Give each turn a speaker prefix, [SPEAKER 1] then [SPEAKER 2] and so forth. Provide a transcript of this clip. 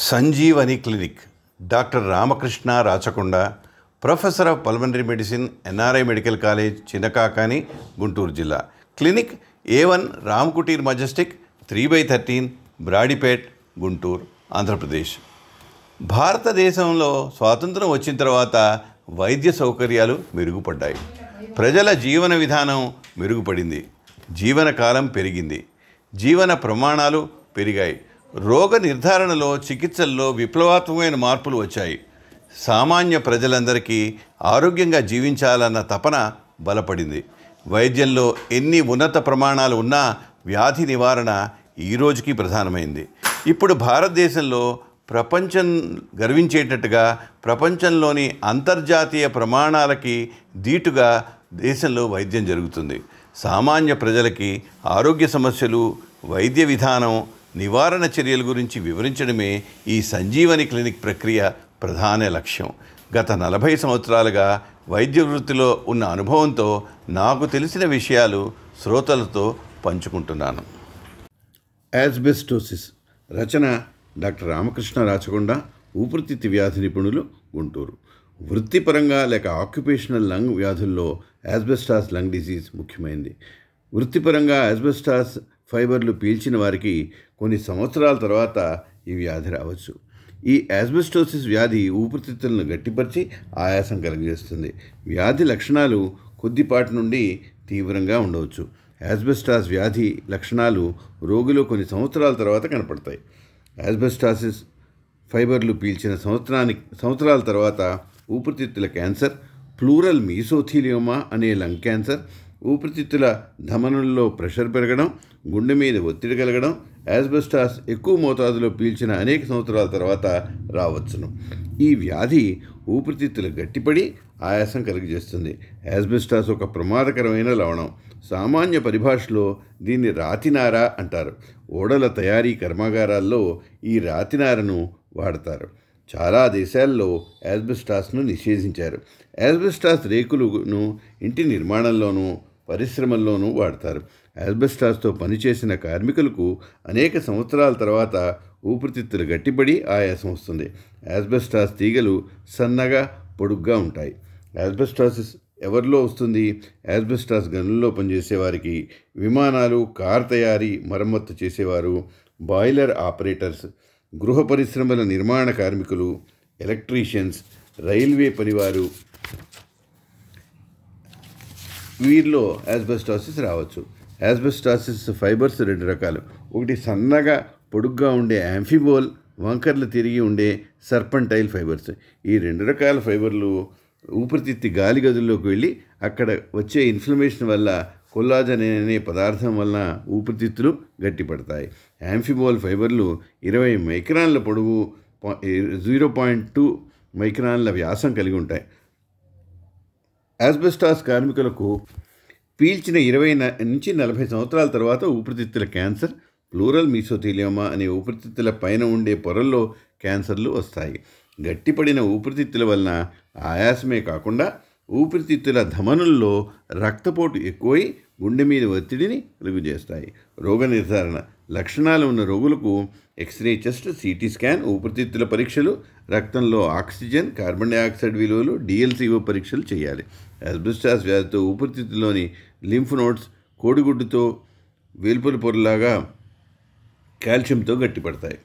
[SPEAKER 1] Sanjeevani clinic doctor Ramakrishna Rachakonda, professor of pulmonary medicine, NRI medical college, Chinnakakani, Guntur జిల్లా. Clinic A1 Ramkutir majestic 3/13 Brodipet, Guntur, Andhra Pradesh. భారతదేశంలో స్వాతంత్రం వచ్చిన తర్వాత వైద్య సౌకర్యాలు మెరుగుపడ్డాయి. ప్రజల జీవన విధానం మెరుగుపడింది. జీవనకాలం పెరిగింది. జీవన ప్రమాణాలు పెరిగాయి. రోగ నిర్ధారణలో, చికిత్సల్లో విప్లవాత్మకమైన మార్పులు వచ్చాయి. సామాన్య ప్రజలందరికీ ఆరోగ్యంగా జీవించాలన్న తపన బలపడింది. వైద్యంలో ఎన్ని ఉన్నత ప్రమాణాలు ఉన్నా వ్యాధి నివారణ ఈ రోజుకి ప్రధానమైంది. ఇప్పుడు భారతదేశంలో ప్రపంచం గర్వించేటట్టుగా ప్రపంచంలోని అంతర్జాతీయ ప్రమాణాలకి ధీటుగా దేశంలో వైద్యం జరుగుతుంది. సామాన్య ప్రజలకి ఆరోగ్య సమస్యలు, వైద్య విధానం, నివారణ చర్యల గురించి వివరించడమే ఈ సంజీవని క్లినిక్ ప్రక్రియ ప్రధాన లక్ష్యం. గత 40 సంవత్సరాలుగా వైద్య వృత్తిలో ఉన్న అనుభవంతో నాకు తెలిసిన విషయాలు శ్రోతలతో పంచుకుంటున్నాను. యాస్బెస్టోసిస్ రచన డాక్టర్ రామకృష్ణ రాచకొండ, ఊపిరితిత్తు వ్యాధి నిపుణులు, గుంటూరు. వృత్తిపరంగా లేక ఆక్యుపేషనల్ లంగ్ వ్యాధుల్లో యాస్బెస్టాస్ లంగ్ డిసీజ్ ముఖ్యమైనది. వృత్తిపరంగా యాస్బెస్టాస్ ఫైబర్లు పీల్చిన వారికి కొన్ని సంవత్సరాల తర్వాత ఈ వ్యాధి రావచ్చు. ఈ యాస్బెస్టోసిస్ వ్యాధి ఊపిరితిత్తులను గట్టిపరిచి ఆయాసం కలుగజేస్తుంది. వ్యాధి లక్షణాలు కొద్దిపాటి నుండి తీవ్రంగా ఉండవచ్చు. యాస్బెస్టాస్ వ్యాధి లక్షణాలు రోగిలో కొన్ని సంవత్సరాల తర్వాత కనపడతాయి. యాస్బెస్టాసిస్ ఫైబర్లు పీల్చిన సంవత్సరాల తర్వాత ఊపిరితిత్తుల క్యాన్సర్, ప్లూరల్ మీసోథీలియోమా అనే లంగ్ క్యాన్సర్, ఊపిరితిత్తుల ధమనుల్లో ప్రెషర్ పెరగడం, గుండె మీద ఒత్తిడి కలగడం, యాస్బెస్టాస్ ఎక్కువ మోతాదులో పీల్చిన అనేక సంవత్సరాల తర్వాత రావచ్చును. ఈ వ్యాధి ఊపిరితిత్తులు గట్టిపడి ఆయాసం కలుగజేస్తుంది. యాస్బెస్టాస్ ఒక ప్రమాదకరమైన లవణం. సామాన్య పరిభాషలో దీన్ని రాతినార అంటారు. ఓడల తయారీ కర్మాగారాల్లో ఈ రాతినారను వాడతారు. చాలా దేశాల్లో యాస్బెస్టాస్ను నిషేధించారు. యాస్బెస్టాస్ రేకులను ఇంటి నిర్మాణంలోనూ పరిశ్రమల్లోనూ వాడతారు. యాస్బెస్టాస్తో పనిచేసిన కార్మికులకు అనేక సంవత్సరాల తర్వాత ఊపిరితిత్తులు గట్టిపడి ఆయాసం వస్తుంది. యాస్బెస్టాస్ తీగలు సన్నగా, పొడుగ్గా ఉంటాయి. యాస్బెస్టాసిస్ ఎవరిలో వస్తుంది? యాస్బెస్టాస్ గనుల్లో పనిచేసేవారికి, విమానాలు, కార్ తయారీ, మరమ్మత్తు చేసేవారు, బాయిలర్ ఆపరేటర్స్, గృహ పరిశ్రమల నిర్మాణ కార్మికులు, ఎలక్ట్రీషియన్స్, రైల్వే పనివారు, వీరిలో యాస్బెస్టాసిస్ రావచ్చు. యాస్బెస్టాసిస్ ఫైబర్స్ 2 రకాలు. ఒకటి సన్నగా పొడుగ్గా ఉండే యాంఫిబోల్, వంకర్లు తిరిగి ఉండే సర్పంటైల్ ఫైబర్స్. ఈ 2 రకాల ఫైబర్లు ఊపిరితిత్తి గాలి గదుల్లోకి వెళ్ళి అక్కడ వచ్చే ఇన్ఫ్లమేషన్ వల్ల కొల్లాజన్ అనే పదార్థం వలన ఊపిరితిత్తులు గట్టిపడతాయి. యాంఫిబోల్ ఫైబర్లు 20 మైక్రాన్ల పొడవు, 0.2 మైక్రాన్ల వ్యాసం కలిగి ఉంటాయి. యాస్బెస్టాస్ కార్మికులకు పీల్చిన 20 నుంచి 40 సంవత్సరాల తర్వాత ఊపిరితిత్తుల క్యాన్సర్, ప్లూరల్ మీసోథీలియోమా అనే ఊపిరితిత్తుల పైన ఉండే పొరల్లో క్యాన్సర్లు వస్తాయి. గట్టిపడిన ఊపిరితిత్తుల వలన ఆయాసమే కాకుండా ఊపిరితిత్తుల ధమనుల్లో రక్తపోటు ఎక్కువై గుండె మీద ఒత్తిడిని కలుగజేస్తాయి. రోగ నిర్ధారణ లక్షణాలు ఉన్న రోగులకు ఎక్స్రే చెస్ట్, సిటీ స్కాన్, ఊపిరితిత్తుల పరీక్షలు, రక్తంలో ఆక్సిజన్, కార్బన్ డైఆక్సైడ్ విలువలు, DLCO పరీక్షలు చేయాలి. యాస్బెస్టాస్ వ్యాధితో ఊపిరితిత్తులోని లింఫ్ నోడ్స్ కోడిగుడ్డుతో వేల్పుల పొరలాగా కాల్షియంతో గట్టిపడతాయి.